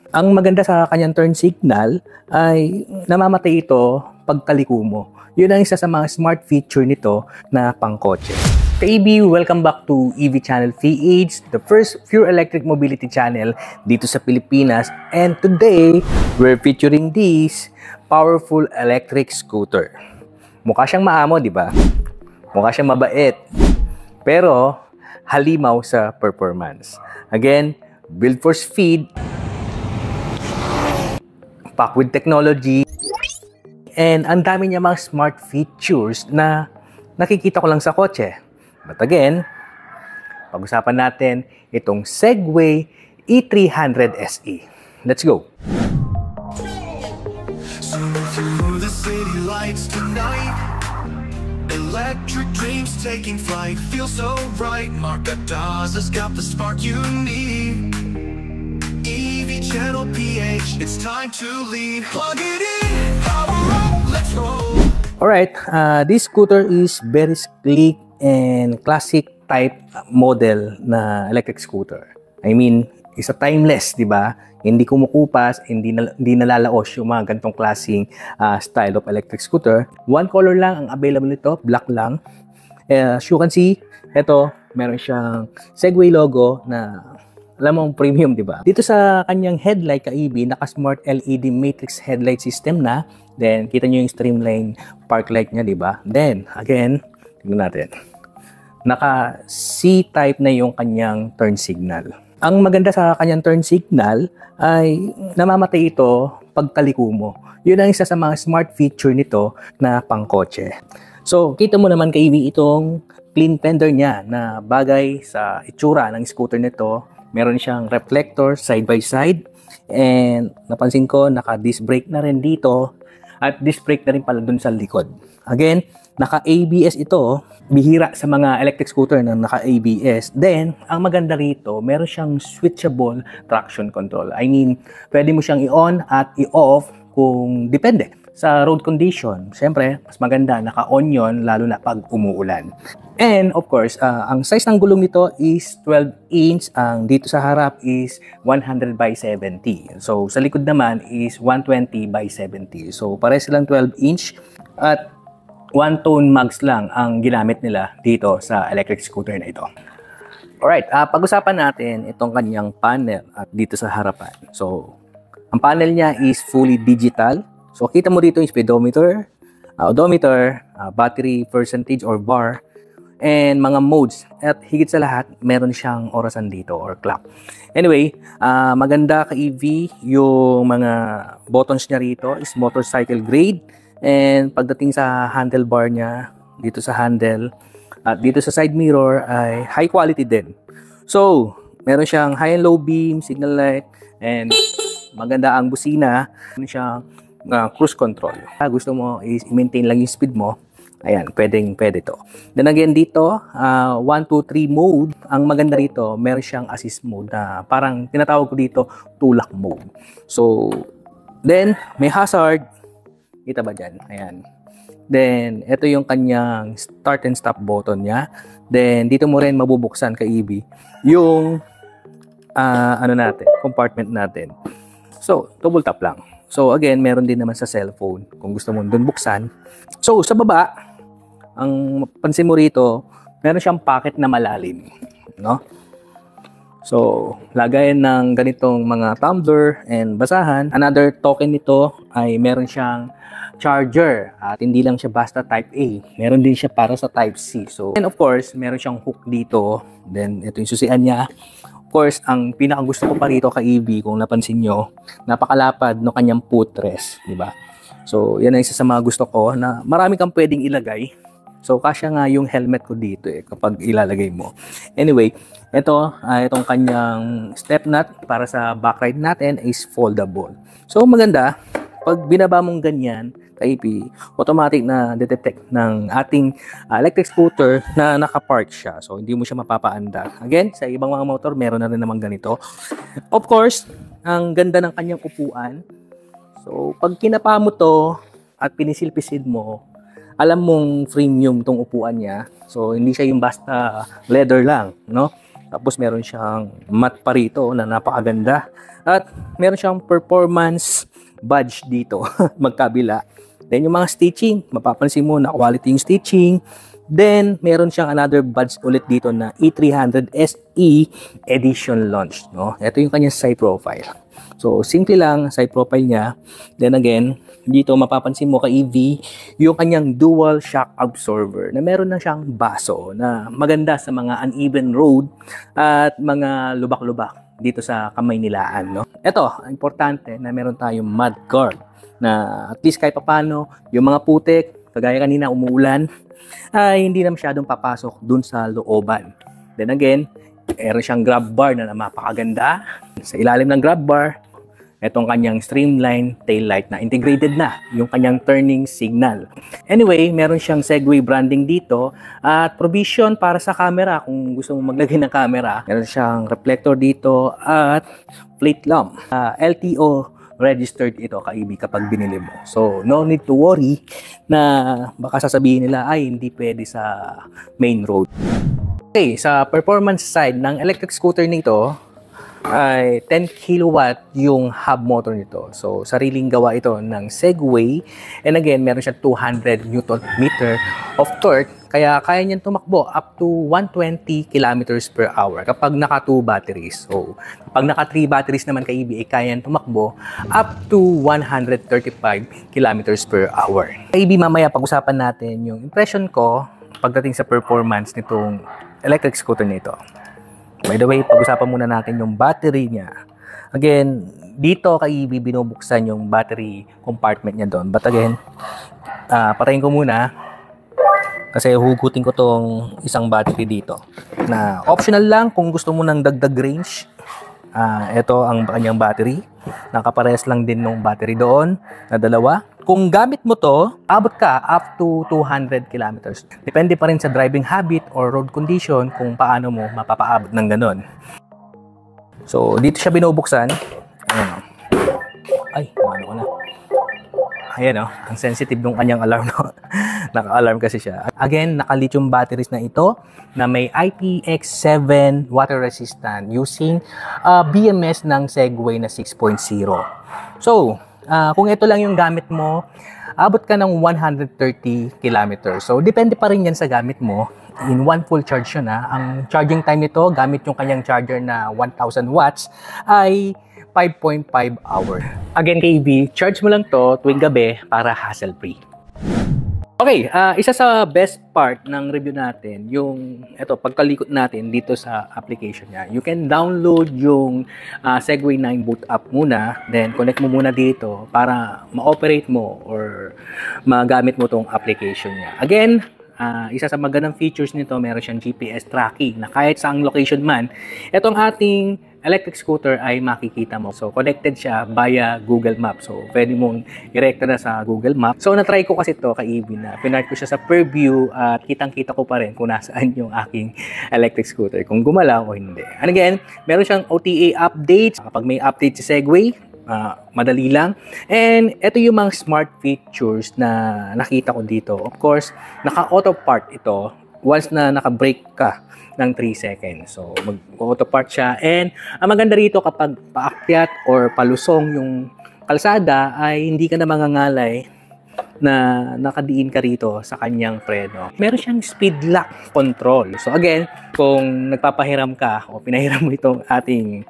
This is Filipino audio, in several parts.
Ang maganda sa kanyang turn signal ay namamatay ito pagkaliko mo. Yun ang isa sa mga smart feature nito na pangkotse. Ka-EV, welcome back to EV Channel PH, the first pure electric mobility channel dito sa Pilipinas. And today, we're featuring this powerful electric scooter. Mukha siyang maamo, di ba? Mukha siyang mabait. Pero, halimaw sa performance. Again, built for speed, packed with technology, and ang dami niya mga smart features na nakikita ko lang sa kotse. But again, pag-usapan natin itong Segway E300 SE. Let's go! Through the city lights tonight, electric dreams taking flight, feel so right. Market Dawes has got the spark you need. EV Channel PH, it's time to lead. Plug it in, power up, let's roll. Alright, this scooter is very sleek and classic type model na electric scooter. I mean, isa timeless, di ba? Hindi kumukupas, hindi nalalaos yung mga ganitong klaseng style of electric scooter. One color lang ang available nito, black lang. As you can see, ito, meron siyang Segway logo na alam mong premium, di ba? Dito sa kanyang headlight ka-EV, naka-smart LED matrix headlight system na. Then, kita nyo yung streamline park light niya, di ba? Then, again, tignan natin. Naka-C-type na yung kanyang turn signal. Ang maganda sa kanyang turn signal ay namamatay ito pagkaliko mo. Yun ang isa sa mga smart feature nito na pangkotse. So, kita mo naman ka-EV itong clean fender niya na bagay sa itsura ng scooter nito. Meron siyang reflector side by side, and napansin ko naka-disc brake na rin dito at disc brake na rin pala dun sa likod. Again, naka-ABS ito, bihira sa mga electric scooter na naka-ABS. Then, ang maganda rito, meron siyang switchable traction control. I mean, pwede mo siyang i-on at i-off kung depende sa road condition. Siyempre, mas maganda naka-on yun, lalo na pag umuulan. And of course, ang size ng gulong nito is 12 inch. Ang dito sa harap is 100 by 70. So, sa likod naman is 120 by 70. So, pares silang 12 inch at one-tone mags lang ang ginamit nila dito sa electric scooter na ito. Alright, pag-usapan natin itong kanyang panel at dito sa harapan. So, ang panel niya is fully digital. So, kita mo dito yung speedometer, odometer, battery percentage or bar, and mga modes. At higit sa lahat, meron siyang orasan dito or clock. Anyway, maganda ka-EV yung mga buttons niya rito is motorcycle grade. And pagdating sa handlebar niya, dito sa handle, at dito sa side mirror ay high quality din. So, meron siyang high and low beam, signal light, and maganda ang busina. Meron siyang cruise control. Gusto mo is i-maintain lang yung speed mo, ayan, pwede to. Then again dito, 1, 2, 3 mode. Ang maganda rito, meron siyang assist mode na parang tinatawag ko dito tulak mode. So, then may hazard. Kita ba dyan? Ayan. Then, ito yung kanyang start and stop button niya. Then, dito mo rin mabubuksan ka-EV yung compartment natin. So, double tap lang. So, again, meron din naman sa cellphone kung gusto mo dun buksan. So, sa baba, ang pansin mo rito, meron siyang pocket na malalim. No? So, lagayan ng ganitong mga tumbler and basahan. Another token nito ay meron siyang charger at hindi lang siya basta type A, meron din siya para sa type C. So, and of course, meron siyang hook dito. Then, ito yung susian niya. Of course, ang pinakagusto ko pa rito ka-EV, kung napansin nyo, napakalapad no kanyang footrest, di ba? So, yan ang isa sa mga gusto ko na marami kang pwedeng ilagay. So, kasya nga yung helmet ko dito kapag ilalagay mo. Anyway, itong kanyang step nut para sa back ride natin is foldable. So, maganda. Pag binaba mong ganyan, ka-EV, automatic na detect ng ating electric scooter na nakapark siya. So, hindi mo siya mapapaandar. Again, sa ibang mga motor, meron na rin naman ganito. Of course, ang ganda ng kanyang upuan. So, pag kinapa mo to at pinisilpisid mo, alam mong premium tong upuan niya. So, hindi siya yung basta leather lang, no? Tapos meron siyang matte pa rito na napakaganda. At meron siyang performance badge dito, magkabila. Then yung mga stitching, mapapansin mo na quality yung stitching. Then meron siyang another badge ulit dito na E300 SE Edition Launch, no? Ito yung kanyang side profile. So simple lang side profile niya. Then again, dito mapapansin mo kay EV yung kanyang dual shock absorber na meron na siyang baso na maganda sa mga uneven road at mga lubak-lubak dito sa kamay nilaan, no? Ito, importante na meron tayong mud guard na at least kahit papano yung mga putik, kagaya kanina umuulan, ay hindi na masyadong papasok dun sa looban. Then again, meron siyang grab bar na napakaganda. Sa ilalim ng grab bar, itong kanyang streamline taillight na integrated na yung kanyang turning signal. Anyway, meron siyang Segway branding dito at provision para sa camera kung gusto mo maglagay ng camera. Meron siyang reflector dito at plate lamp. LTO registered ito kaibi kapag binili mo. So, no need to worry na baka sasabihin nila ay hindi pwede sa main road. Okay, sa performance side ng electric scooter nito ay 10 kilowatt yung hub motor nito. So, sariling gawa ito ng Segway. And again, meron siya 200 Newton meter of torque. Kaya kaya niyang tumakbo up to 120 kilometers per hour kapag naka 2 batteries. So, kapag naka 3 batteries naman kay EV, kaya niyang tumakbo up to 135 kilometers per hour. Kay EV, mamaya pag-usapan natin yung impression ko pagdating sa performance nitong electric scooter nito. By the way, pag-usapan muna natin yung battery niya. Again, dito kay EV binubuksan yung battery compartment niya doon. But again, patayin ko muna kasi hugutin ko tong isang battery dito na optional lang kung gusto mo ng dagdag range. Ito ang kanyang battery. Nakaparehas lang din nung battery doon na dalawa. Kung gamit mo to, abot ka up to 200 kilometers. Depende pa rin sa driving habit or road condition kung paano mo mapapaabot ng ganun. So, dito siya binubuksan. Ayan. Ay, ano ko na. Ayan o, ang sensitive ng kanyang alarm. No? Naka-alarm kasi siya. Again, naka-lithium batteries na ito na may IPX7 water resistant using BMS ng Segway na 6.0. So, kung ito lang yung gamit mo, abot ka ng 130 kilometers. So, depende pa rin yan sa gamit mo. In one full charge yun ha. Ang charging time nito, gamit yung kanyang charger na 1000 watts, ay 5.5 hour. Again, KB, charge mo lang to tuwing gabi para hassle-free. Okay, isa sa best part ng review natin, yung pagkalikot natin dito sa application niya. You can download yung Segway 9 boot app muna, then connect mo muna dito para ma-operate mo or magamit mo tong application niya. Again, isa sa magandang features nito, meron siyang GPS tracking na kahit saang location man, itong ating electric scooter ay makikita mo. So, connected siya via Google Maps. So, pwede mong i-rekta na sa Google Maps. So, na-try ko kasi ito kay EV na pinart ko siya sa preview at kitang-kita ko pa rin kung nasaan yung aking electric scooter, kung gumalaw o hindi. And again, meron siyang OTA updates. Kapag may update si Segway, madali lang. And ito yung mga smart features na nakita ko dito. Of course, naka-auto park ito once na naka-brake ka ng 3 seconds. So, mag-auto park siya. And ang maganda rito kapag paakyat or palusong yung kalsada ay hindi ka na mangangalay na nakadiin ka rito sa kanyang preno. Meron siyang speed lock control. So again, kung nagpapahiram ka o pinahiram mo itong ating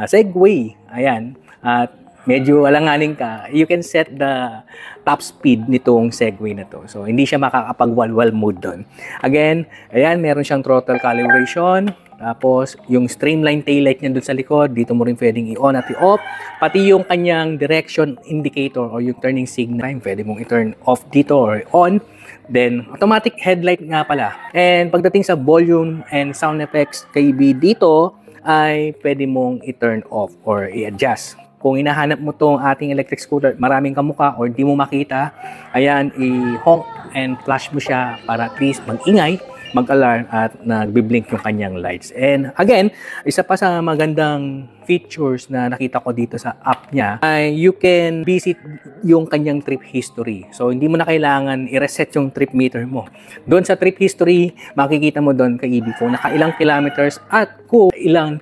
Segway, ayan, at medyo alanganin ka, you can set the top speed nitong Segway na to. So, hindi siya makakapag-walwal mode doon. Again, ayan, meron siyang throttle calibration. Tapos, yung streamline taillight niya doon sa likod, dito mo rin pwedeng i-on at i-off. Pati yung kanyang direction indicator or yung turning signal, pwede mong i-turn off dito or on. Then, automatic headlight nga pala. And pagdating sa volume and sound effects, KB dito, ay pwede mong i-turn off or i-adjust. Kung hinahanap mo tong ating electric scooter, maraming kamukha or di mo makita, ayan, i-honk and flash mo siya para at least mag-ingay, mag-alarm at nagbi-blink yung kanyang lights. And again, isa pa sa magandang features na nakita ko dito sa app niya ay you can visit yung kanyang trip history. So, hindi mo na kailangan i-reset yung trip meter mo. Doon sa trip history, makikita mo doon, kaibi, kung nakailang kilometers at kung ilang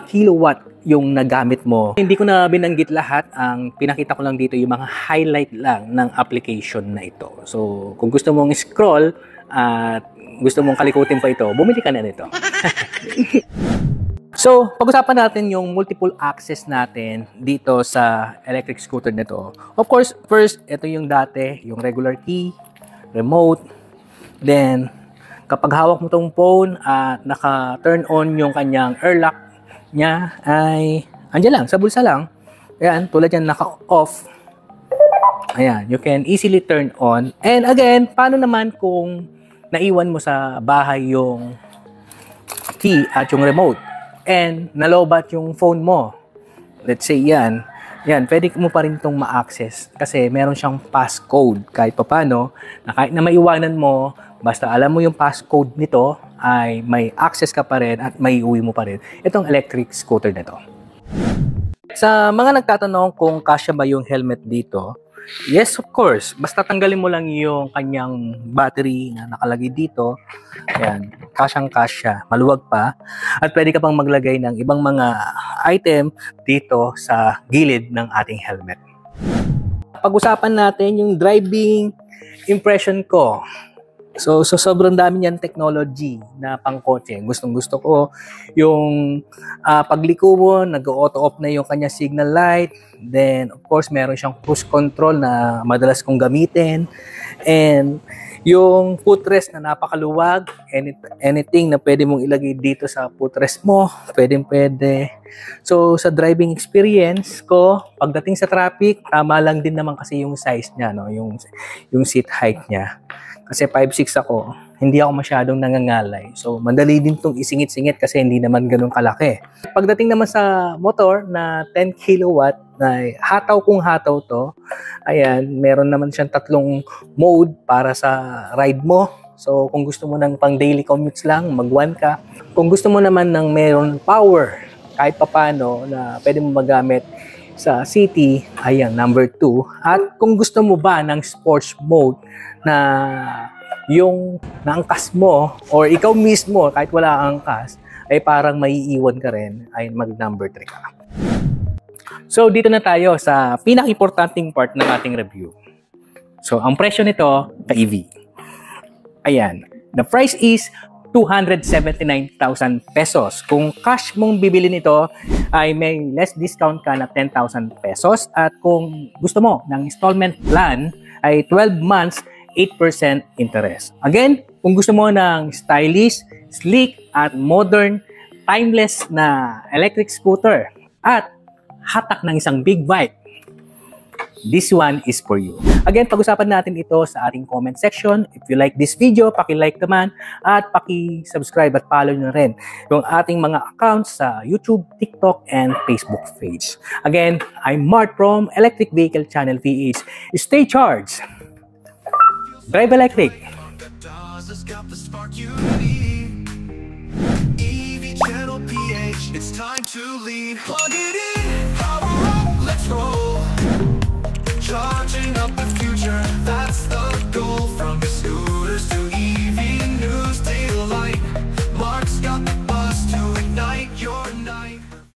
kilowatt yung nagamit mo. Hindi ko na binanggit lahat. Ang pinakita ko lang dito yung mga highlight lang ng application na ito. So, kung gusto mong scroll at gusto mong kalikutin pa ito, bumili ka na nito. So, pag-usapan natin yung multiple access natin dito sa electric scooter nito. Of course, first, ito yung dati, yung regular key, remote. Then, kapag hawak mo tong phone at naka-turn on yung kanyang air lock niya, ay andyan lang, sa bulsa lang. Ayan, tulad yan, naka-off. Ayan, you can easily turn on. And again, paano naman kung naiwan mo sa bahay yung key at yung remote? And nalobat yung phone mo. Let's say yan, pwede mo pa rin itong ma-access kasi meron siyang passcode kahit papano na kahit na maiwanan mo, basta alam mo yung passcode nito ay may access ka pa rin at may uwi mo pa rin itong electric scooter nito. Sa mga nagtatanong kung kasya ba yung helmet dito, yes, of course. Basta tanggalin mo lang yung kanyang battery na nakalagay dito. Ayan, kasyang-kasya, maluwag pa. At pwede ka pang maglagay ng ibang mga item dito sa gilid ng ating helmet. Pag-usapan natin yung driving impression ko. So sobrang dami niyan technology na pangkotse. Gustong-gusto ko yung pagliko mo, nag-auto off na yung kanya signal light. Then, of course, meron siyang cruise control na madalas kong gamitin. And yung footrest na napakaluwag, anything na pwede mong ilagay dito sa footrest mo, pwede. So, sa driving experience ko, pagdating sa traffic, tama lang din naman kasi yung size niya, no? Yung seat height niya. Kasi 5'6" ako, hindi ako masyadong nangangalay. So, madali din itong isingit-singit kasi hindi naman ganun kalaki. Pagdating naman sa motor na 10 kilowatt, na hataw kung hataw to, ayan, meron naman siyang 3 mode para sa ride mo. So, kung gusto mo ng pang daily commutes lang, mag-1 ka. Kung gusto mo naman ng meron power, kahit papano, na pwede mo magamit sa city, ayan, number 2. At kung gusto mo ba ng sports mode na yung naangkas mo or ikaw mismo kahit wala ang angkas ay parang maiiwan ka rin, ay mag number 3 ka. So dito na tayo sa pinaka-importanting part ng ating review. So ang presyo nito, ka-EV. Ayan, the price is 279,000 pesos. Kung cash mong bibili nito, ay may less discount ka na 10,000 pesos. At kung gusto mo ng installment plan, ay 12 months, 8% interest. Again, kung gusto mo ng stylish, sleek, at modern, timeless na electric scooter, at hatak ng isang big bike, this one is for you. Again, pag-usapan natin ito sa ating comment section. If you like this video, paki-like naman at paki-subscribe at follow nyo rin yung ating mga accounts sa YouTube, TikTok, and Facebook page. Again, I'm Mart from Electric Vehicle Channel PH. Stay charged! Drive electric! EV Channel PH, it's time to lead. Plug it in.